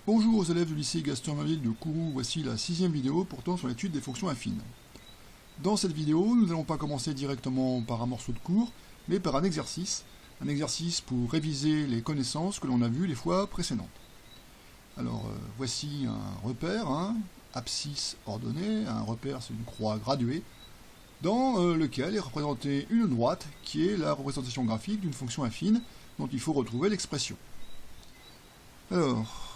Bonjour aux élèves du lycée Gaston-Merville de Kourou, voici la 6e vidéo portant sur l'étude des fonctions affines. Dans cette vidéo, nous n'allons pas commencer directement par un morceau de cours, mais par un exercice pour réviser les connaissances que l'on a vues les fois précédentes. Alors, voici un repère, abscisse ordonnée, un repère c'est une croix graduée, dans lequel est représentée une droite qui est la représentation graphique d'une fonction affine dont il faut retrouver l'expression. Alors,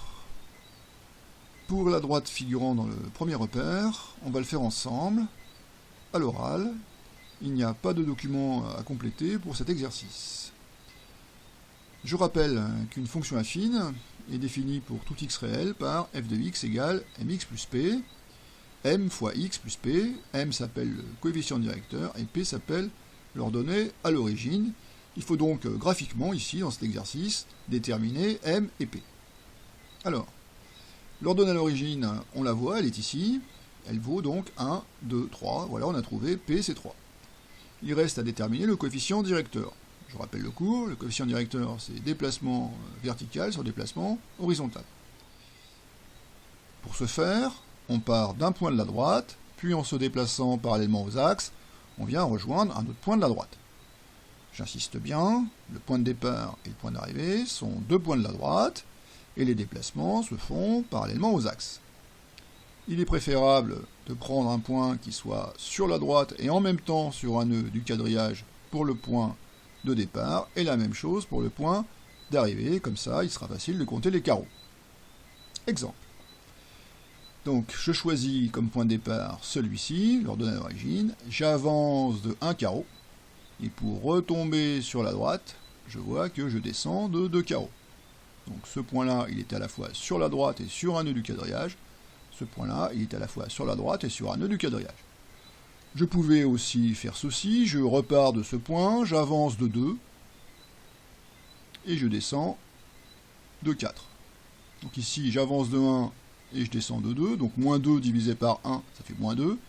pour la droite figurant dans le premier repère, on va le faire ensemble, à l'oral. Il n'y a pas de document à compléter pour cet exercice. Je rappelle qu'une fonction affine est définie pour tout x réel par f de x égale mx plus p, m fois x plus p, m s'appelle le coefficient directeur et p s'appelle l'ordonnée à l'origine. Il faut donc graphiquement, ici, dans cet exercice, déterminer m et p. Alors, l'ordonnée à l'origine, on la voit, elle est ici. Elle vaut donc 1, 2, 3. Voilà, on a trouvé P, c'est 3. Il reste à déterminer le coefficient directeur. Je rappelle le cours. Le coefficient directeur, c'est déplacement vertical sur déplacement horizontal. Pour ce faire, on part d'un point de la droite, puis en se déplaçant parallèlement aux axes, on vient rejoindre un autre point de la droite. J'insiste bien, le point de départ et le point d'arrivée sont deux points de la droite, et les déplacements se font parallèlement aux axes. Il est préférable de prendre un point qui soit sur la droite et en même temps sur un nœud du quadrillage pour le point de départ, et la même chose pour le point d'arrivée, comme ça il sera facile de compter les carreaux. Exemple. Donc je choisis comme point de départ celui-ci, l'ordonnée à l'origine, j'avance de 1 carreau, et pour retomber sur la droite, je vois que je descends de 2 carreaux. Donc ce point-là, il est à la fois sur la droite et sur un nœud du quadrillage. Ce point-là, il est à la fois sur la droite et sur un nœud du quadrillage. Je pouvais aussi faire ceci, je repars de ce point, j'avance de 2, et je descends de 4. Donc ici, j'avance de 1 et je descends de 2, donc moins 2 divisé par 1, ça fait moins 2.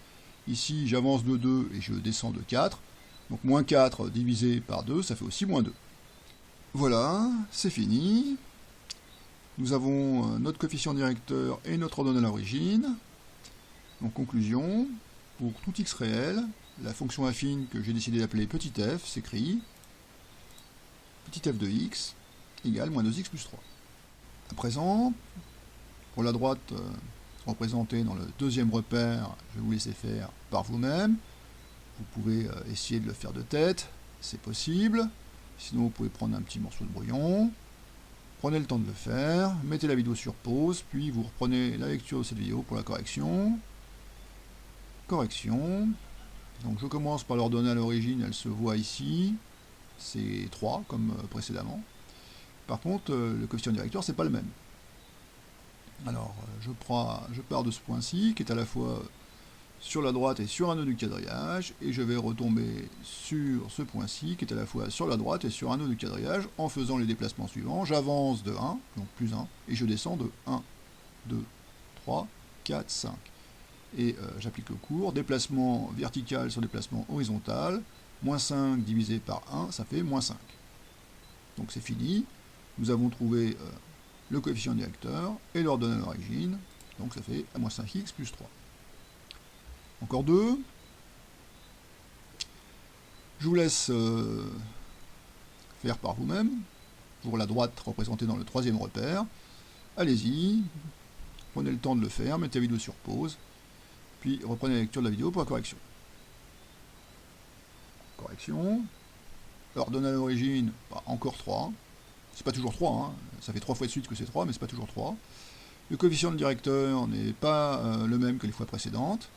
Ici, j'avance de 2 et je descends de 4, donc moins 4 divisé par 2, ça fait aussi moins 2. Voilà, c'est fini. Nous avons notre coefficient directeur et notre ordonnée à l'origine. En conclusion, pour tout x réel, la fonction affine que j'ai décidé d'appeler petit f s'écrit petit f de x égale moins 2x plus 3. À présent, pour la droite représentée dans le deuxième repère, je vais vous laisser faire par vous-même. Vous pouvez essayer de le faire de tête, c'est possible. Sinon, vous pouvez prendre un petit morceau de brouillon. Prenez le temps de le faire, mettez la vidéo sur pause, puis vous reprenez la lecture de cette vidéo pour la correction. Correction. Donc je commence par l'ordonnée à l'origine, elle se voit ici. C'est 3 comme précédemment. Par contre, le coefficient directeur, c'est pas le même. Alors, je pars de ce point-ci, qui est à la fois sur la droite et sur un nœud du quadrillage, et je vais retomber sur ce point-ci, qui est à la fois sur la droite et sur un nœud du quadrillage, en faisant les déplacements suivants. J'avance de 1, donc plus 1, et je descends de 1, 2, 3, 4, 5. Et j'applique le cours, déplacement vertical sur déplacement horizontal, moins 5 divisé par 1, ça fait moins 5. Donc c'est fini, nous avons trouvé le coefficient directeur et l'ordonnée à l'origine, donc ça fait moins 5x plus 3. Encore 2. Je vous laisse faire par vous-même, pour la droite représentée dans le troisième repère. Allez-y, prenez le temps de le faire, mettez la vidéo sur pause, puis reprenez la lecture de la vidéo pour la correction. Correction. Ordonnée à l'origine, encore 3. C'est pas toujours 3, ça fait 3 fois de suite que c'est 3, mais c'est pas toujours 3. Le coefficient de directeur n'est pas le même que les fois précédentes.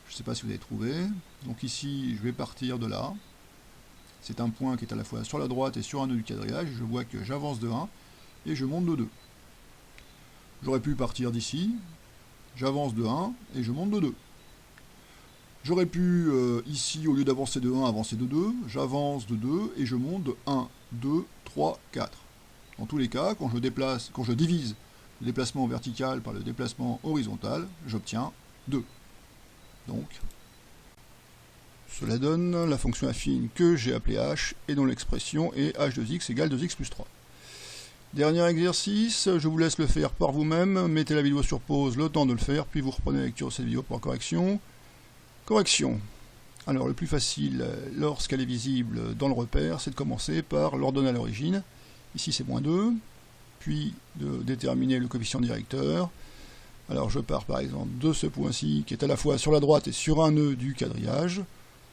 Je ne sais pas si vous avez trouvé. Donc ici, je vais partir de là. C'est un point qui est à la fois sur la droite et sur un nœud du quadrillage. Je vois que j'avance de 1 et je monte de 2. J'aurais pu partir d'ici. J'avance de 1 et je monte de 2. J'aurais pu, ici, au lieu d'avancer de 1, avancer de 2. J'avance de 2 et je monte de 1, 2, 3, 4. Dans tous les cas, quand je divise le déplacement vertical par le déplacement horizontal, j'obtiens 2. Donc, cela donne la fonction affine que j'ai appelée h et dont l'expression est h de x égale 2x plus 3. Dernier exercice, je vous laisse le faire par vous-même, mettez la vidéo sur pause, le temps de le faire, puis vous reprenez la lecture de cette vidéo pour la correction. Correction. Alors le plus facile, lorsqu'elle est visible dans le repère, c'est de commencer par l'ordonner à l'origine. Ici c'est -2, puis de déterminer le coefficient directeur. Alors je pars par exemple de ce point-ci, qui est à la fois sur la droite et sur un nœud du quadrillage,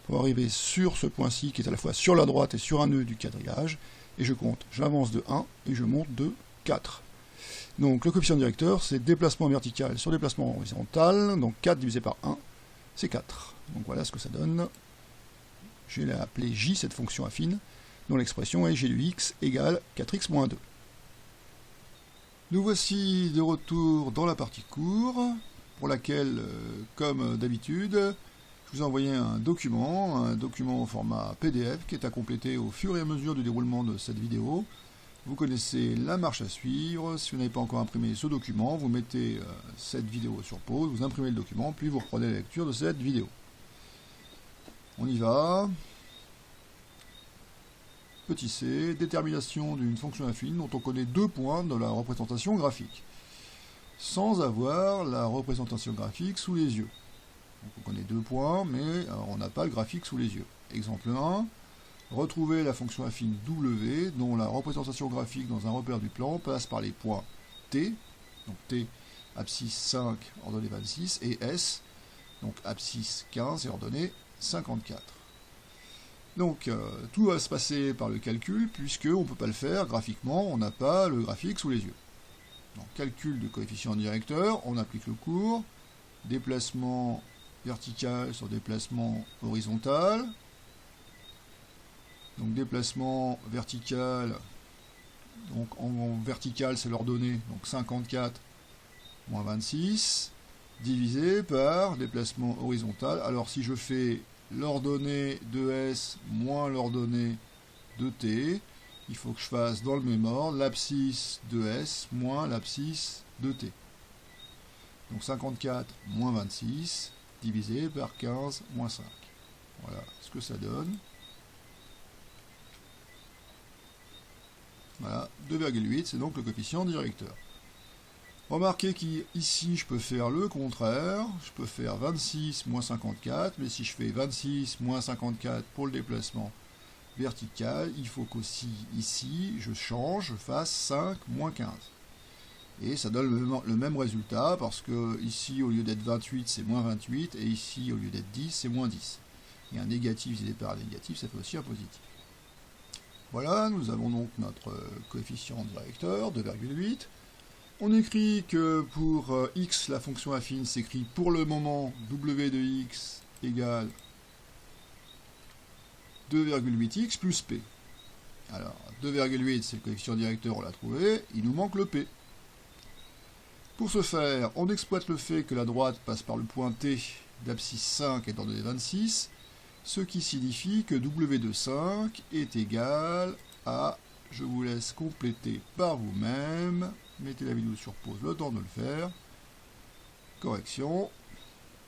pour arriver sur ce point-ci, qui est à la fois sur la droite et sur un nœud du quadrillage, et je compte, j'avance de 1 et je monte de 4. Donc le coefficient directeur, c'est déplacement vertical sur déplacement horizontal, donc 4 divisé par 1, c'est 4. Donc voilà ce que ça donne. Je vais l'appeler J, cette fonction affine, dont l'expression est G de x égale 4x moins 2. Nous voici de retour dans la partie cours, pour laquelle, comme d'habitude, je vous ai envoyé un document au format PDF qui est à compléter au fur et à mesure du déroulement de cette vidéo. Vous connaissez la marche à suivre. Si vous n'avez pas encore imprimé ce document, vous mettez cette vidéo sur pause, vous imprimez le document, puis vous reprenez la lecture de cette vidéo. On y va. Petit c, détermination d'une fonction affine dont on connaît 2 points de la représentation graphique, sans avoir la représentation graphique sous les yeux. Donc on connaît 2 points, mais on n'a pas le graphique sous les yeux. Exemple 1, retrouver la fonction affine W, dont la représentation graphique dans un repère du plan passe par les points T, donc T, abscisse 5, ordonnée 26, et S, donc abscisse 15 et ordonnée 54. Donc tout va se passer par le calcul, puisqu'on ne peut pas le faire graphiquement, on n'a pas le graphique sous les yeux. Donc calcul de coefficient directeur, on applique le cours, déplacement vertical sur déplacement horizontal. Donc déplacement vertical, donc en vertical c'est l'ordonnée, donc 54 moins 26, divisé par déplacement horizontal. Alors si je fais l'ordonnée de S moins l'ordonnée de T, il faut que je fasse dans le même ordre l'abscisse de S moins l'abscisse de T. Donc 54 moins 26 divisé par 15 moins 5. Voilà ce que ça donne. Voilà, 2,8, c'est donc le coefficient directeur. Remarquez qu'ici, je peux faire le contraire. Je peux faire 26 moins 54, mais si je fais 26 moins 54 pour le déplacement vertical, il faut qu'aussi ici, je change, je fasse 5 moins 15. Et ça donne le même résultat, parce que ici, au lieu d'être 28, c'est moins 28, et ici, au lieu d'être 10, c'est moins 10. Et un négatif divisé par un négatif, ça fait aussi un positif. Voilà, nous avons donc notre coefficient directeur, 2,8. On écrit que pour x, la fonction affine s'écrit pour le moment w de x égale 2,8x plus p. Alors, 2,8 c'est le coefficient directeur, on l'a trouvé, il nous manque le p. Pour ce faire, on exploite le fait que la droite passe par le point T d'abscisse 5 et d'ordonnée 26, ce qui signifie que w de 5 est égal à, je vous laisse compléter par vous-même, mettez la vidéo sur pause, le temps de le faire, correction,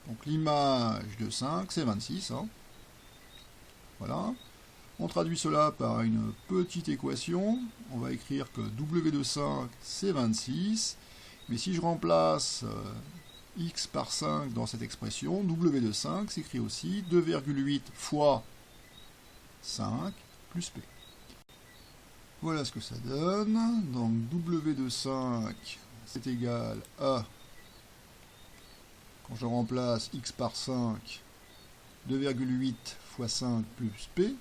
donc l'image de 5 c'est 26, hein. Voilà, on traduit cela par une petite équation, on va écrire que w de 5 c'est 26, mais si je remplace x par 5 dans cette expression, w de 5 s'écrit aussi 2,8 fois 5 plus p. Voilà ce que ça donne. Donc w de 5 c'est égal à, quand je remplace x par 5, 2,8 fois 5 plus p,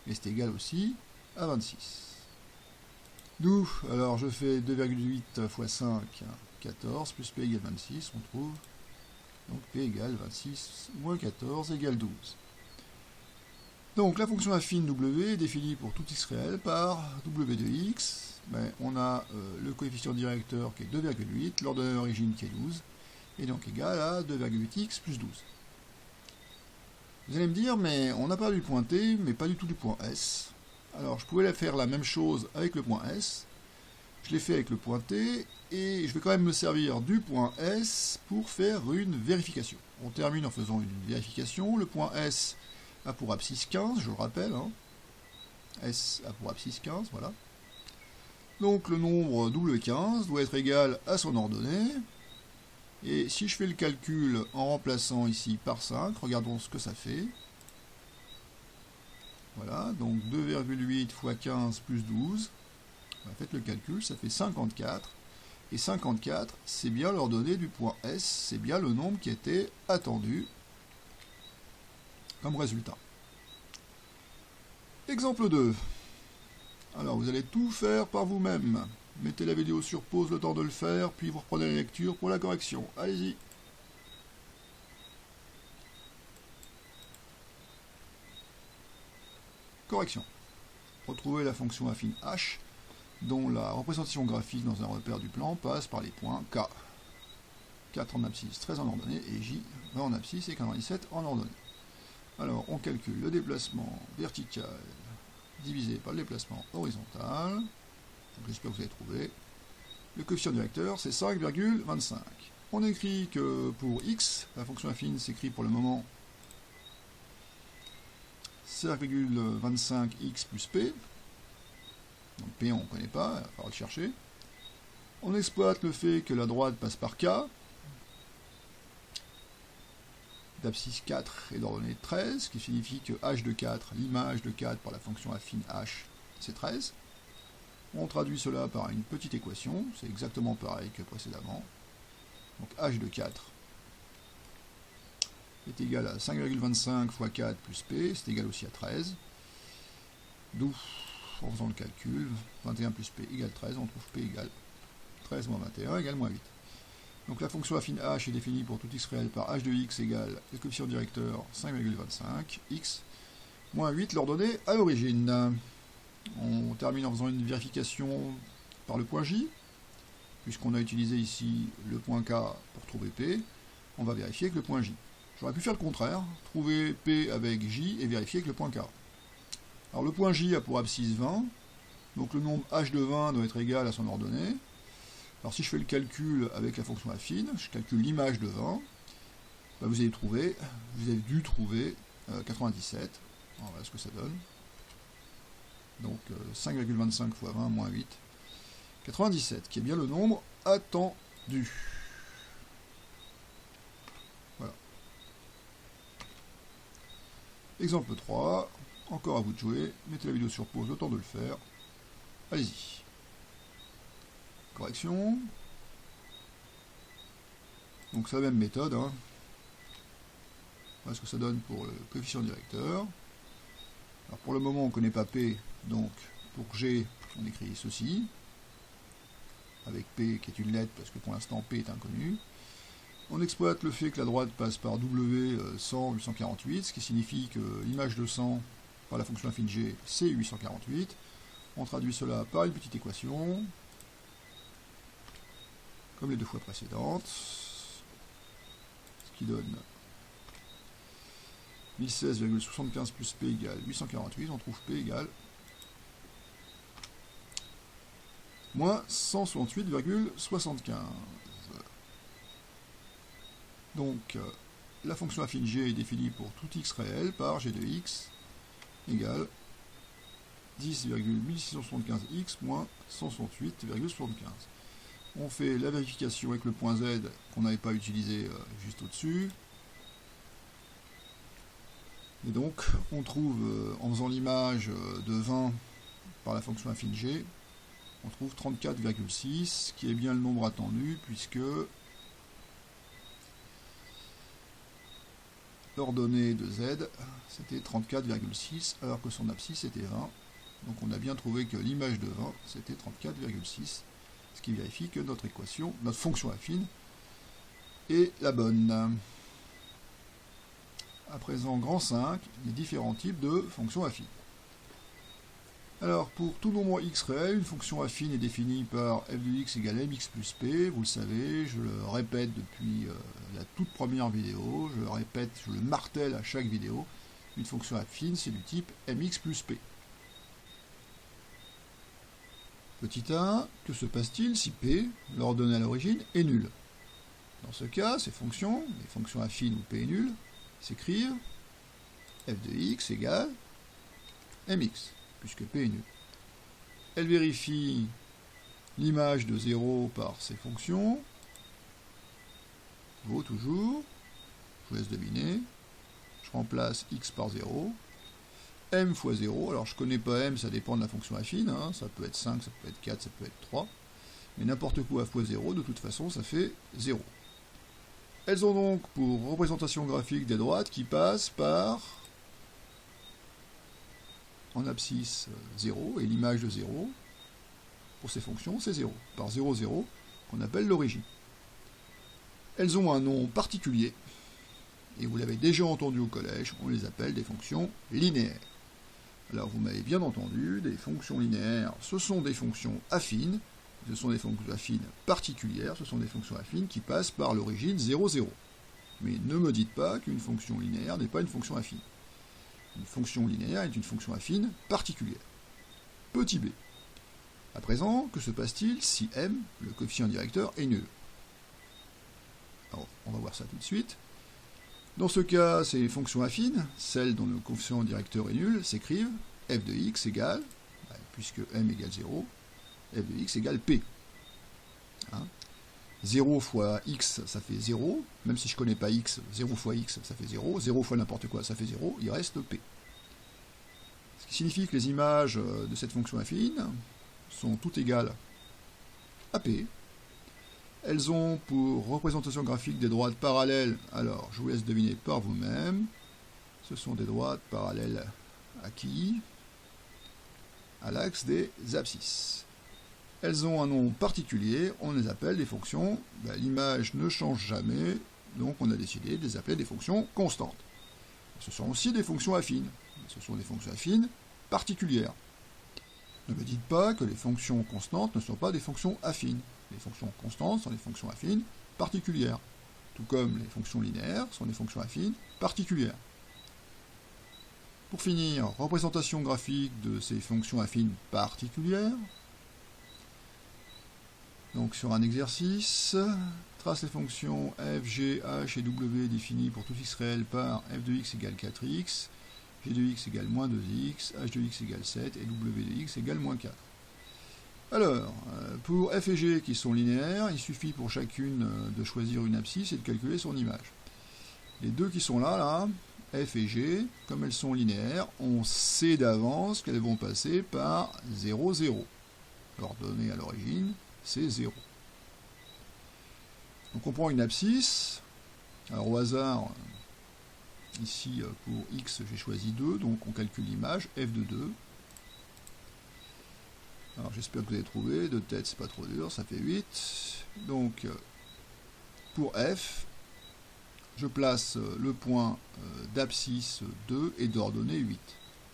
et c'est égal aussi à 26. D'où, alors je fais 2,8 fois 5, 14, plus p égale 26, on trouve, donc p égale 26 moins 14 égale 12. Donc la fonction affine w est définie pour tout x réel par w de x, ben, on a le coefficient directeur qui est 2,8, l'ordonnée d'origine qui est 12, et donc égal à 2,8x plus 12. Vous allez me dire, mais on n'a pas du point T, mais pas du tout du point S. Alors je pouvais faire la même chose avec le point S, je l'ai fait avec le point T, et je vais quand même me servir du point S pour faire une vérification. On termine en faisant une vérification, le point S a pour abscisse 15, je le rappelle, hein. S a pour abscisse 15, voilà. Donc le nombre W15 doit être égal à son ordonnée. Et si je fais le calcul en remplaçant ici par 5, regardons ce que ça fait. Voilà, donc 2,8 fois 15 plus 12. Faites le calcul, ça fait 54. Et 54, c'est bien l'ordonnée du point S, c'est bien le nombre qui était attendu comme résultat. Exemple 2. Alors vous allez tout faire par vous-même. Mettez la vidéo sur pause le temps de le faire, puis vous reprenez la lecture pour la correction. Allez-y. Correction. Retrouvez la fonction affine h, dont la représentation graphique dans un repère du plan passe par les points K. 4 en abscisse, 13 en ordonnée, et J, 20 en abscisse et 97 en ordonnée. Alors, on calcule le déplacement vertical divisé par le déplacement horizontal. J'espère que vous avez trouvé. Le coefficient directeur, c'est 5,25. On écrit que pour x, la fonction affine s'écrit pour le moment 5,25x plus p. Donc P, on ne connaît pas, il va falloir le chercher. On exploite le fait que la droite passe par K. D'abscisse 4 et d'ordonnée 13, ce qui signifie que h de 4, l'image de 4 par la fonction affine h, c'est 13. On traduit cela par une petite équation, c'est exactement pareil que précédemment. Donc h de 4 est égal à 5,25 fois 4 plus p, c'est égal aussi à 13. D'où, en faisant le calcul, 21 plus p égale 13, on trouve p égale 13 moins 21 égale moins 8. Donc la fonction affine h est définie pour tout x réel par h de x égale le coefficient directeur 5,25, x, moins 8 l'ordonnée à l'origine. On termine en faisant une vérification par le point J, puisqu'on a utilisé ici le point K pour trouver P, on va vérifier avec le point J. J'aurais pu faire le contraire, trouver P avec J et vérifier avec le point K. Alors le point J a pour abscisse 20, donc le nombre h de 20 doit être égal à son ordonnée. Alors si je fais le calcul avec la fonction affine, je calcule l'image de 20, bah vous avez dû trouver 97. Alors voilà ce que ça donne. Donc 5,25 fois 20 moins 8, 97, qui est bien le nombre attendu. Voilà. Exemple 3, encore à vous de jouer, mettez la vidéo sur pause, le temps de le faire. Allez-y. Correction. Donc c'est la même méthode. Hein. Voilà ce que ça donne pour le coefficient directeur. Alors pour le moment on ne connaît pas P, donc pour G on écrit ceci, avec P qui est une lettre parce que pour l'instant P est inconnu. On exploite le fait que la droite passe par W 100, 848, ce qui signifie que l'image de 100 par la fonction affine G c'est 848. On traduit cela par une petite équation, comme les deux fois précédentes, ce qui donne 1016,75 plus P égale 848, on trouve P égale moins 168,75. Donc, la fonction affine G est définie pour tout x réel par G de x égale 10,1675x moins 168,75. On fait la vérification avec le point Z qu'on n'avait pas utilisé juste au-dessus. Et donc, on trouve, en faisant l'image de 20 par la fonction affine G, on trouve 34,6, qui est bien le nombre attendu, puisque l'ordonnée de Z, c'était 34,6, alors que son abscisse était 20. Donc on a bien trouvé que l'image de 20, c'était 34,6, ce qui vérifie que notre équation, notre fonction affine, est la bonne. À présent, grand 5, les différents types de fonctions affines. Alors, pour tout nombre x réel, une fonction affine est définie par f de x égale mx plus p, vous le savez, je le répète depuis la toute première vidéo, je le répète, je le martèle à chaque vidéo, une fonction affine, c'est du type mx plus p. Petit a, que se passe-t-il si p, l'ordonnée à l'origine, est nul? Dans ce cas, ces fonctions, les fonctions affines où p est nul, s'écrivent f de x égale mx, puisque p est nul. Elle vérifie L'image de 0 par ces fonctions vaut toujours, je vous laisse deviner, je remplace x par 0, m fois 0, alors je ne connais pas m, ça dépend de la fonction affine, hein, ça peut être 5, ça peut être 4, ça peut être 3, mais n'importe quoi fois 0, de toute façon, ça fait 0. Elles ont donc pour représentation graphique des droites qui passent par, en abscisse 0, et l'image de 0, pour ces fonctions, c'est 0, par 0, 0, qu'on appelle l'origine. Elles ont un nom particulier, et vous l'avez déjà entendu au collège, on les appelle des fonctions linéaires. Alors vous m'avez bien entendu, des fonctions linéaires, ce sont des fonctions affines, ce sont des fonctions affines particulières, ce sont des fonctions affines qui passent par l'origine 0, 0. Mais ne me dites pas qu'une fonction linéaire n'est pas une fonction affine. Une fonction linéaire est une fonction affine particulière. Petit b. À présent, que se passe-t-il si m, le coefficient directeur, est nul? Alors, on va voir ça tout de suite. Dans ce cas, ces fonctions affines, celles dont le coefficient directeur est nul, s'écrivent f de x égale, puisque m égale 0, f de x égale p. Hein, 0 fois x, ça fait 0, même si je ne connais pas x, 0 fois x, ça fait 0, 0 fois n'importe quoi, ça fait 0, il reste p. Ce qui signifie que les images de cette fonction affine sont toutes égales à p. Elles ont pour représentation graphique des droites parallèles, alors je vous laisse deviner par vous-même, ce sont des droites parallèles à qui? À l'axe des abscisses. Elles ont un nom particulier, on les appelle des fonctions, l'image ne change jamais, donc on a décidé de les appeler des fonctions constantes. Ce sont aussi des fonctions affines, ce sont des fonctions affines particulières. Ne me dites pas que les fonctions constantes ne sont pas des fonctions affines. Les fonctions constantes sont des fonctions affines particulières, tout comme les fonctions linéaires sont des fonctions affines particulières. Pour finir, représentation graphique de ces fonctions affines particulières. Donc sur un exercice, trace les fonctions f, g, h et w définies pour tout x réel par f de x égale 4x, g de x égale moins 2x, h de x égale 7 et w de x égale moins 4. Alors, pour f et g qui sont linéaires, il suffit pour chacune de choisir une abscisse et de calculer son image. Les deux qui sont là, f et g, comme elles sont linéaires, on sait d'avance qu'elles vont passer par 0, 0. L'ordonnée à l'origine, c'est 0. Donc on prend une abscisse, alors au hasard, ici pour x j'ai choisi 2, donc on calcule l'image, f de 2. Alors j'espère que vous avez trouvé, de tête c'est pas trop dur, ça fait 8. Donc pour f, je place le point d'abscisse 2 et d'ordonnée 8.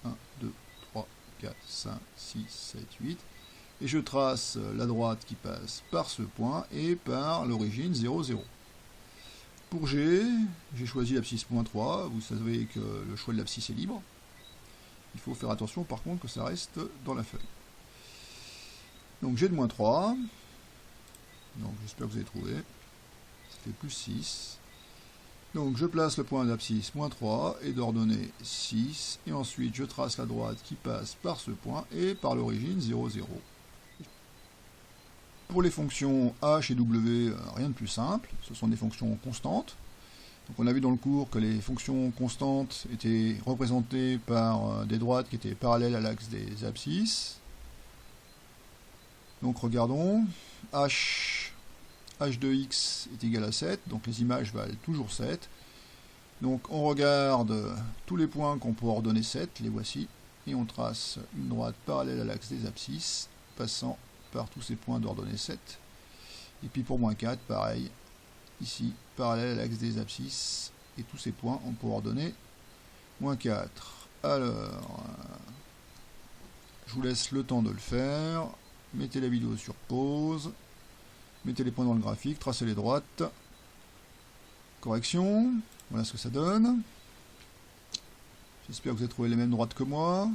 1, 2, 3, 4, 5, 6, 7, 8. Et je trace la droite qui passe par ce point et par l'origine 0, 0. Pour G, j'ai choisi l'abscisse moins 3. Vous savez que le choix de l'abscisse est libre. Il faut faire attention par contre que ça reste dans la feuille. Donc G de moins 3. Donc j'espère que vous avez trouvé. Ça fait plus 6. Donc je place le point d'abscisse moins 3 et d'ordonnée 6. Et ensuite je trace la droite qui passe par ce point et par l'origine 0, 0. Pour les fonctions h et w, rien de plus simple, ce sont des fonctions constantes. Donc on a vu dans le cours que les fonctions constantes étaient représentées par des droites qui étaient parallèles à l'axe des abscisses. Donc regardons, h de x est égal à 7, donc les images valent toujours 7. Donc on regarde tous les points qu'on peut ordonner 7, les voici, et on trace une droite parallèle à l'axe des abscisses, passant par tous ces points d'ordonnée 7. Et puis pour moins 4, pareil, ici, parallèle à l'axe des abscisses, et tous ces points, on peut ordonner moins 4. Alors, je vous laisse le temps de le faire. Mettez la vidéo sur pause, mettez les points dans le graphique, tracez les droites. Correction, voilà ce que ça donne. J'espère que vous avez trouvé les mêmes droites que moi.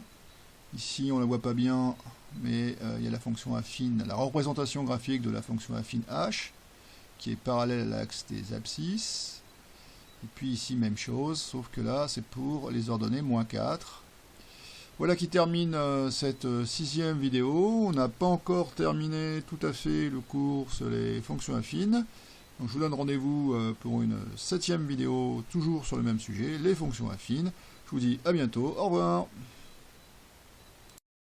Ici, on ne la voit pas bien, mais il y a la fonction affine, la représentation graphique de la fonction affine h, qui est parallèle à l'axe des abscisses. Et puis ici, même chose, sauf que là, c'est pour les ordonnées moins 4. Voilà qui termine cette 6e vidéo. On n'a pas encore terminé tout à fait le cours sur les fonctions affines. Donc je vous donne rendez-vous pour une 7e vidéo, toujours sur le même sujet, les fonctions affines. Je vous dis à bientôt, au revoir.